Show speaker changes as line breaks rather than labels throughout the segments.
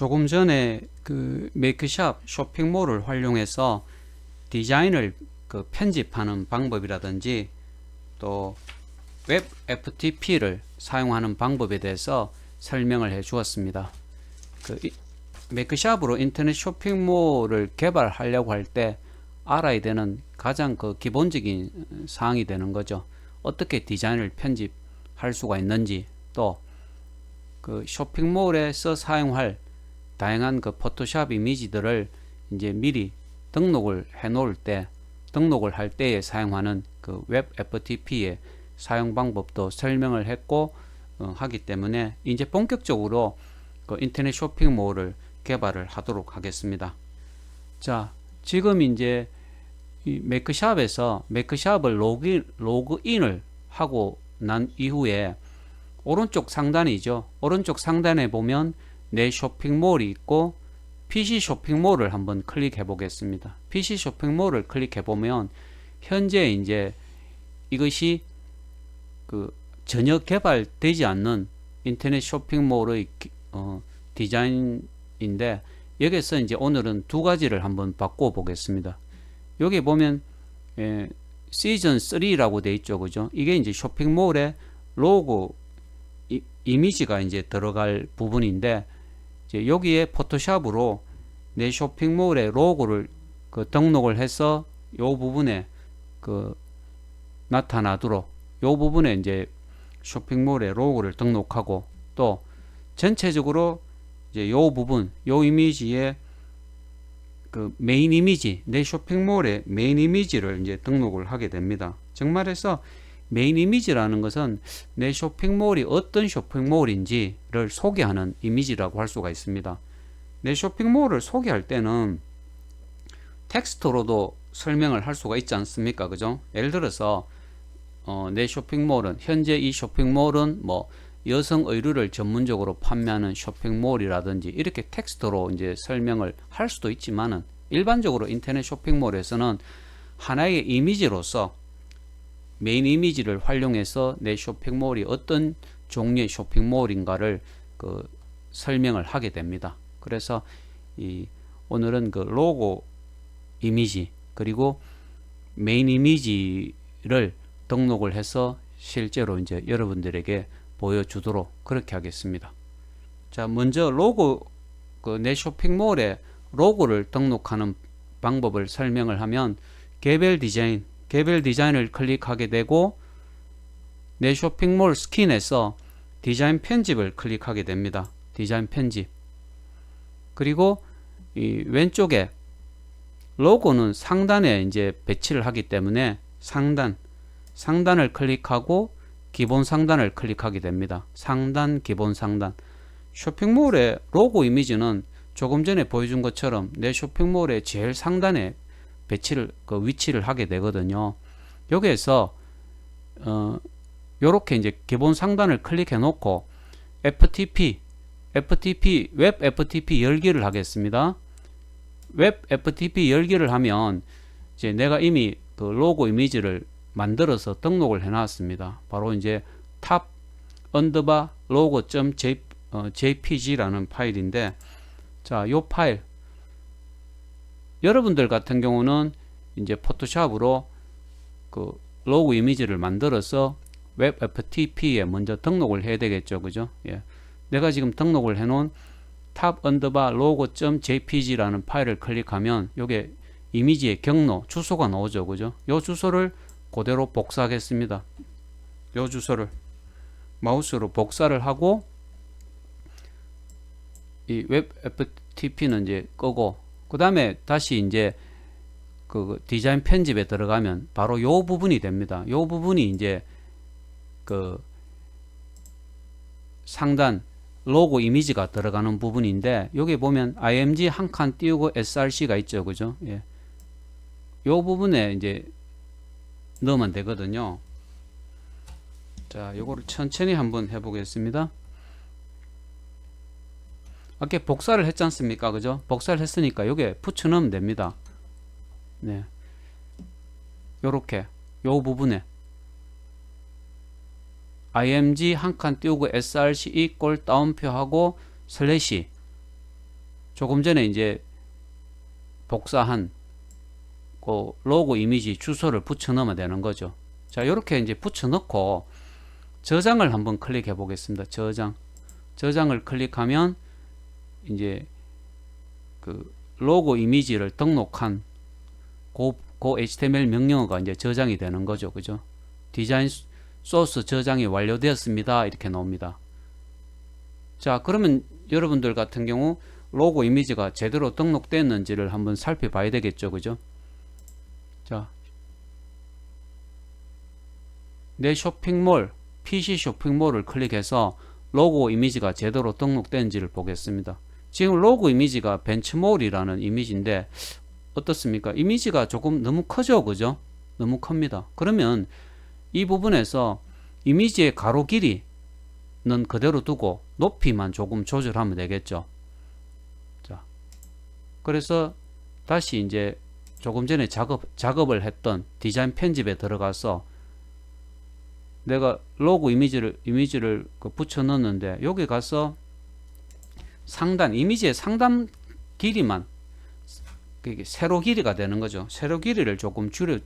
조금 전에 그 메이크샵 쇼핑몰을 활용해서 디자인을 그 편집하는 방법이라든지 또 웹 FTP를 사용하는 방법에 대해서 설명을 해 주었습니다. 그 메이크샵으로 인터넷 쇼핑몰을 개발하려고 할 때 알아야 되는 가장 그 기본적인 사항이 되는 거죠. 어떻게 디자인을 편집할 수가 있는지, 또 그 쇼핑몰에서 사용할 다양한 그 포토샵 이미지들을 이제 미리 등록을 해 놓을 때, 등록을 할 때에 사용하는 그 웹 FTP의 사용 방법도 설명을 했고 하기 때문에 이제 본격적으로 그 인터넷 쇼핑몰을 개발을 하도록 하겠습니다. 자, 지금 이제 이 메이크샵에서 메이크샵을 로그인을 하고 난 이후에 오른쪽 상단이죠. 오른쪽 상단에 보면 내 쇼핑몰이 있고 PC 쇼핑몰을 한번 클릭해 보겠습니다. PC 쇼핑몰을 클릭해 보면 현재 이제 이것이 그 전혀 개발되지 않는 인터넷 쇼핑몰의 디자인인데, 여기서 이제 오늘은 두 가지를 한번 바꿔 보겠습니다. 여기 보면 시즌 3라고 되어 있죠, 그죠? 이게 이제 쇼핑몰의 로고 이미지가 이제 들어갈 부분인데, 이제 여기에 포토샵으로 내 쇼핑몰의 로고를 그 등록을 해서 요 부분에 그 나타나도록 요 부분에 이제 쇼핑몰의 로고를 등록하고, 또 전체적으로 이제 요 부분 요 이미지에 그 메인 이미지, 내 쇼핑몰의 메인 이미지를 이제 등록을 하게 됩니다. 정말해서 메인 이미지라는 것은 내 쇼핑몰이 어떤 쇼핑몰인지를 소개하는 이미지라고 할 수가 있습니다. 내 쇼핑몰을 소개할 때는 텍스트로도 설명을 할 수가 있지 않습니까? 그죠? 예를 들어서 내 쇼핑몰은, 현재 이 쇼핑몰은 뭐 여성 의류를 전문적으로 판매하는 쇼핑몰이라든지 이렇게 텍스트로 이제 설명을 할 수도 있지만은, 일반적으로 인터넷 쇼핑몰에서는 하나의 이미지로서 메인 이미지를 활용해서 내 쇼핑몰이 어떤 종류의 쇼핑몰인가를 그 설명을 하게 됩니다. 그래서 오늘은 그 로고 이미지 그리고 메인 이미지를 등록을 해서 실제로 이제 여러분들에게 보여주도록 그렇게 하겠습니다. 자, 먼저 로고, 그 내 쇼핑몰에 로고를 등록하는 방법을 설명을 하면, 개별 디자인을 클릭하게 되고 내 쇼핑몰 스킨에서 디자인 편집을 클릭하게 됩니다. 디자인 편집. 그리고 이 왼쪽에 로고는 상단에 이제 배치를 하기 때문에 상단을 클릭하고 기본 상단을 클릭하게 됩니다. 상단, 기본 상단. 쇼핑몰의 로고 이미지는 조금 전에 보여준 것처럼 내 쇼핑몰의 제일 상단에 배치를, 그 위치를 하게 되거든요. 여기에서 요렇게 이제 기본 상단을 클릭해 놓고 FTP 웹 FTP 열기를 하겠습니다. 웹 FTP 열기를 하면 이제 내가 이미 그 로고 이미지를 만들어서 등록을 해 놨습니다. 바로 이제 탑 언더바 logo.jpg라는 파일인데, 자, 요 파일 여러분들 같은 경우는 이제 포토샵으로 그 로고 이미지를 만들어서 웹 FTP에 먼저 등록을 해야 되겠죠, 그죠? 예. 내가 지금 등록을 해 놓은 탑 언더바 logo.jpg라는 파일을 클릭하면 요게 이미지의 경로, 주소가 나오죠, 그죠? 요 주소를 그대로 복사하겠습니다. 요 주소를 마우스로 복사를 하고, 이 웹 FTP는 이제 끄고, 그 다음에 다시 이제 그 디자인 편집에 들어가면 바로 요 부분이 됩니다. 요 부분이 이제 그 상단 로고 이미지가 들어가는 부분인데, 여기 보면 img 한 칸 띄우고 src가 있죠, 그죠? 예. 요 부분에 이제 넣으면 되거든요. 자, 요거를 천천히 한번 해보겠습니다. 아까 복사를 했지 않습니까? 그죠? 복사를 했으니까 요게 붙여 넣으면 됩니다. 네. 요렇게 요 부분에 img 한 칸 띄우고 src 이꼴 따옴표 하고 슬래시 조금 전에 이제 복사한 그 로고 이미지 주소를 붙여 넣으면 되는 거죠. 자, 이렇게 이제 붙여 넣고 저장을 한번 클릭해 보겠습니다. 저장을 클릭하면 이제 그 로고 이미지를 등록한 그 HTML 명령어가 이제 저장이 되는 거죠. 그죠? 디자인 소스 저장이 완료되었습니다. 이렇게 나옵니다. 자, 그러면 여러분들 같은 경우 로고 이미지가 제대로 등록됐는지를 한번 살펴봐야 되겠죠. 그죠? 자, 내 쇼핑몰, PC 쇼핑몰을 클릭해서 로고 이미지가 제대로 등록된지를 보겠습니다. 지금 로고 이미지가 벤츠몰이라는 이미지인데 어떻습니까? 이미지가 조금 너무 크죠, 그죠? 너무 큽니다. 그러면 이 부분에서 이미지의 가로 길이는 그대로 두고 높이만 조금 조절하면 되겠죠. 자, 그래서 다시 이제 조금 전에 작업을 했던 디자인 편집에 들어가서 내가 로고 이미지를 붙여 넣었는데 여기 가서 이미지의 상단 길이만 세로 길이가 되는 거죠. 세로 길이를 조금 줄여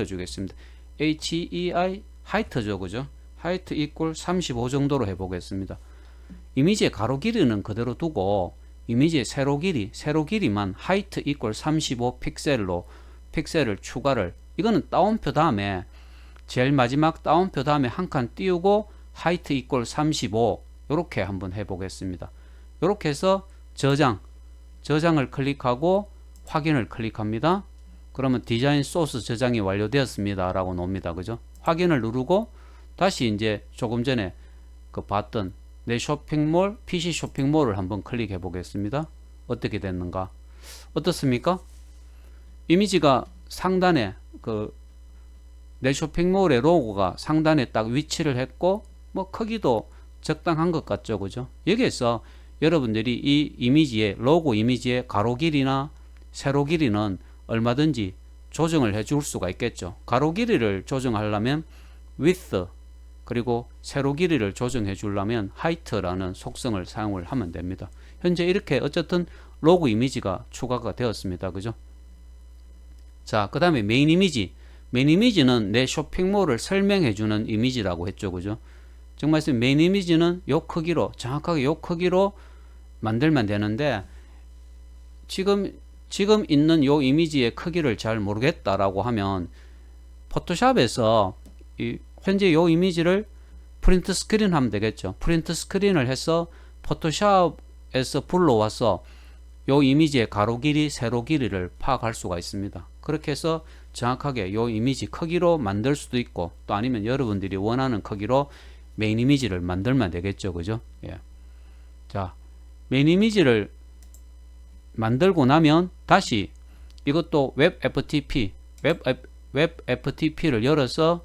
주겠습니다. HEI 하이트죠, 그죠? 하이트 이꼴 35 정도로 해 보겠습니다. 이미지의 가로 길이는 그대로 두고 이미지의 세로 길이만 하이트 이꼴 35 픽셀로 픽셀을 추가를, 이거는 따옴표 다음에 제일 마지막 따옴표 다음에 한 칸 띄우고 하이트 이꼴 35 이렇게 한번 해 보겠습니다. 이렇게 해서 저장을 클릭하고 확인을 클릭합니다. 그러면 디자인 소스 저장이 완료되었습니다 라고 나옵니다. 그죠? 확인을 누르고 다시 이제 조금 전에 그 봤던 내 쇼핑몰, PC 쇼핑몰을 한번 클릭해 보겠습니다. 어떻게 됐는가? 어떻습니까? 이미지가 상단에 내 쇼핑몰의 로고가 상단에 딱 위치를 했고 뭐 크기도 적당한 것 같죠, 그죠? 여기에서 여러분들이 이 이미지의 로고 이미지의 가로 길이나 세로 길이는 얼마든지 조정을 해줄 수가 있겠죠. 가로 길이를 조정하려면 width, 그리고 세로 길이를 조정해 주려면 height라는 속성을 사용을 하면 됩니다. 현재 이렇게 어쨌든 로고 이미지가 추가가 되었습니다. 그죠? 자, 그 다음에 메인 이미지는 내 쇼핑몰을 설명해 주는 이미지라고 했죠. 그죠? 정말 메인 이미지는 요 크기로, 정확하게 요 크기로 만들면 되는데 지금 있는 요 이미지의 크기를 잘 모르겠다라고 하면 포토샵에서 현재 요 이미지를 프린트 스크린 하면 되겠죠. 프린트 스크린을 해서 포토샵에서 불러와서 요 이미지의 가로 길이, 세로 길이를 파악할 수가 있습니다. 그렇게 해서 정확하게 요 이미지 크기로 만들 수도 있고, 또 아니면 여러분들이 원하는 크기로 메인 이미지를 만들면 되겠죠. 그죠? 예. 자, 메인 이미지를 만들고 나면 다시 이것도 웹 FTP를 열어서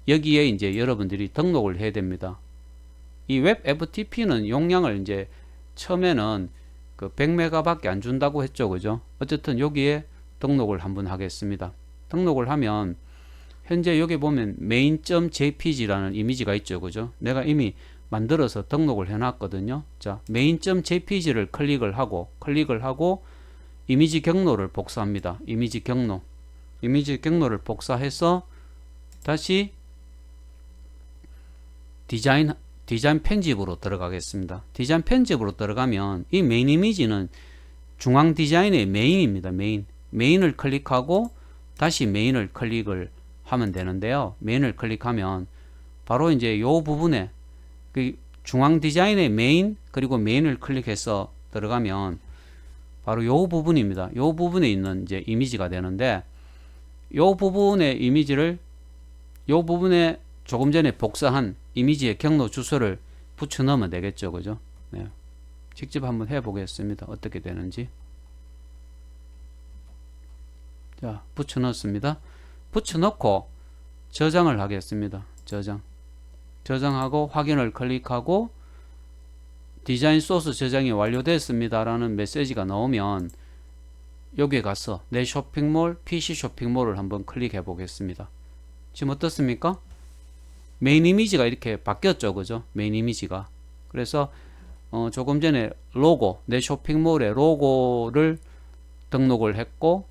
여기에 이제 여러분들이 등록을 해야 됩니다. 이 웹 FTP는 용량을 이제 처음에는 그 100메가밖에 안 준다고 했죠. 그죠? 어쨌든 여기에 등록을 한번 하겠습니다. 등록을 하면 현재 여기 보면 main.jpg라는 이미지가 있죠. 그죠? 내가 이미 만들어서 등록을 해 놨거든요. 자, main.jpg를 클릭을 하고 이미지 경로를 복사합니다. 이미지 경로를 복사해서 다시 디자인 편집으로 들어가겠습니다. 디자인 편집으로 들어가면 이 메인 이미지는 중앙 디자인의 메인입니다. 메인을 클릭하고 다시 메인을 클릭을 하면 되는데요. 메인을 클릭하면 바로 이제 요 부분에 그 중앙 디자인의 메인, 그리고 메인을 클릭해서 들어가면 바로 요 부분입니다. 요 부분에 있는 이제 이미지가 되는데, 요 부분의 이미지를 요 부분에 조금 전에 복사한 이미지의 경로 주소를 붙여 넣으면 되겠죠. 그죠? 네. 직접 한번 해 보겠습니다. 어떻게 되는지. 자, 붙여 넣었습니다. 붙여 넣고 저장을 하겠습니다. 저장하고 확인을 클릭하고 디자인 소스 저장이 완료됐습니다 라는 메시지가 나오면 여기에 가서 내 쇼핑몰, PC 쇼핑몰을 한번 클릭해 보겠습니다. 지금 어떻습니까? 메인 이미지가 이렇게 바뀌었죠. 그죠? 메인 이미지가. 그래서 조금 전에 로고, 내 쇼핑몰의 로고를 등록을 했고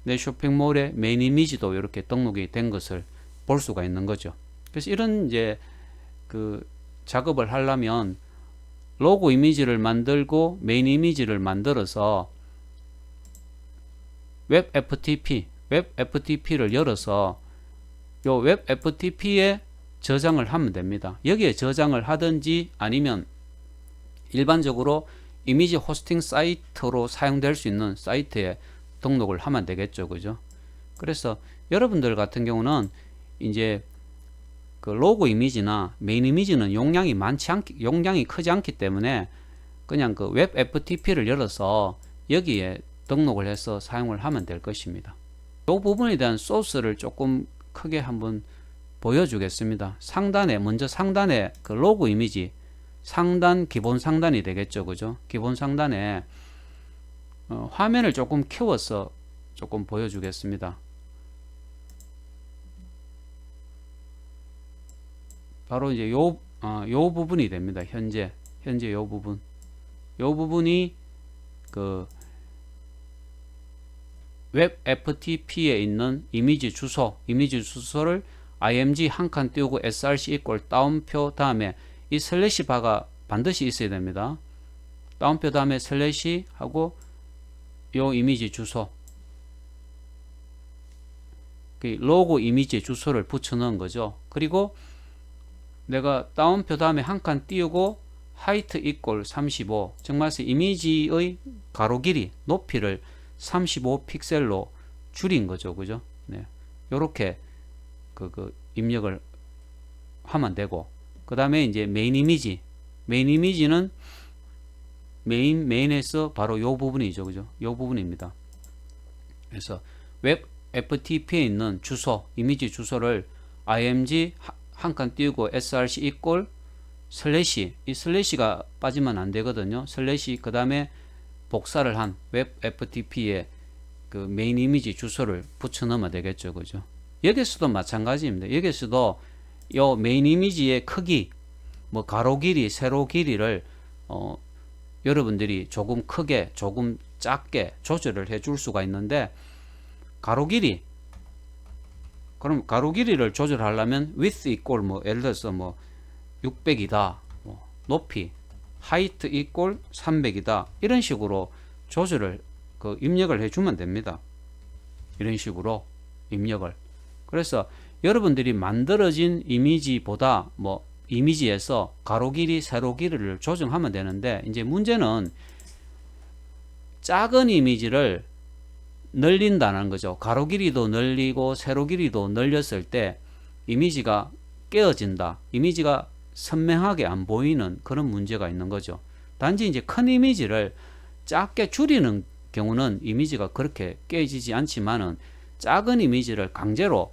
내 쇼핑몰의 메인 이미지도 이렇게 등록이 된 것을 볼 수가 있는 거죠. 그래서 이런 이제 그 작업을 하려면 로고 이미지를 만들고 메인 이미지를 만들어서 웹 FTP를 열어서 요 웹 FTP에 저장을 하면 됩니다. 여기에 저장을 하든지 아니면 일반적으로 이미지 호스팅 사이트로 사용될 수 있는 사이트에 등록을 하면 되겠죠. 그죠? 그래서 여러분들 같은 경우는 이제 그 로고 이미지나 메인 이미지는 용량이 크지 않기 때문에 그냥 그 웹 FTP를 열어서 여기에 등록을 해서 사용을 하면 될 것입니다. 이 부분에 대한 소스를 조금 크게 한번 보여주겠습니다. 먼저 상단에 그 로고 이미지 기본 상단이 되겠죠. 그죠? 기본 상단에 화면을 조금 키워서 조금 보여주겠습니다. 바로 이제 요 부분이 됩니다. 현재 요 부분이 그 웹 FTP에 있는 이미지 주소를 img 한 칸 띄우고 src 이꼴 다운표 다음에 이 슬래시 바가 반드시 있어야 됩니다. 다운표 다음에 슬래시 하고 요 이미지 주소, 그 로고 이미지 주소를 붙여 넣은 거죠. 그리고 내가 다운표 다음에 한 칸 띄우고 하이트 이꼴 35, 정말 이미지의 가로 길이 높이를 35 픽셀로 줄인 거죠. 그죠? 네. 요렇게 입력을 하면 되고, 그 다음에 이제 메인 이미지는 메인에서 바로 요 부분이죠. 그죠? 요 부분입니다. 그래서 웹 FTP에 있는 이미지 주소를 img 한 칸 띄우고 src 이꼴 슬래시, 이 슬래시가 빠지면 안 되거든요. 슬래시, 그 다음에 복사를 한 웹 FTP에 그 메인 이미지 주소를 붙여 넣으면 되겠죠. 그죠? 여기서도 마찬가지입니다. 여기서도 요 메인 이미지의 크기, 뭐 가로 길이, 세로 길이를 여러분들이 조금 크게, 조금 작게 조절을 해줄 수가 있는데, 그럼 가로 길이를 조절하려면 width equal 예를 들어서 600이다, 높이 height equal 300이다, 이런 식으로 조절을 입력을 해주면 됩니다. 이런 식으로 입력을. 그래서 여러분들이 만들어진 이미지보다 이미지에서 가로 길이, 세로 길이를 조정하면 되는데, 이제 문제는 작은 이미지를 늘린다는 거죠. 가로 길이도 늘리고 세로 길이도 늘렸을 때 이미지가 깨어진다, 이미지가 선명하게 안 보이는 그런 문제가 있는 거죠. 단지 이제 큰 이미지를 작게 줄이는 경우는 이미지가 그렇게 깨지지 않지만은, 작은 이미지를 강제로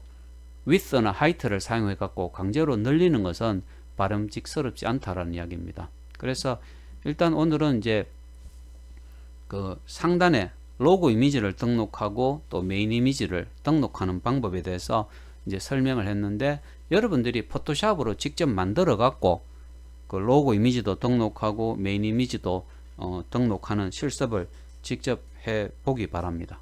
width나 height를 사용해 갖고 강제로 늘리는 것은 바람직스럽지 않다라는 이야기입니다. 그래서 일단 오늘은 이제 그 상단에 로고 이미지를 등록하고 또 메인 이미지를 등록하는 방법에 대해서 이제 설명을 했는데, 여러분들이 포토샵으로 직접 만들어 갖고 그 로고 이미지도 등록하고 메인 이미지도 등록하는 실습을 직접 해 보기 바랍니다.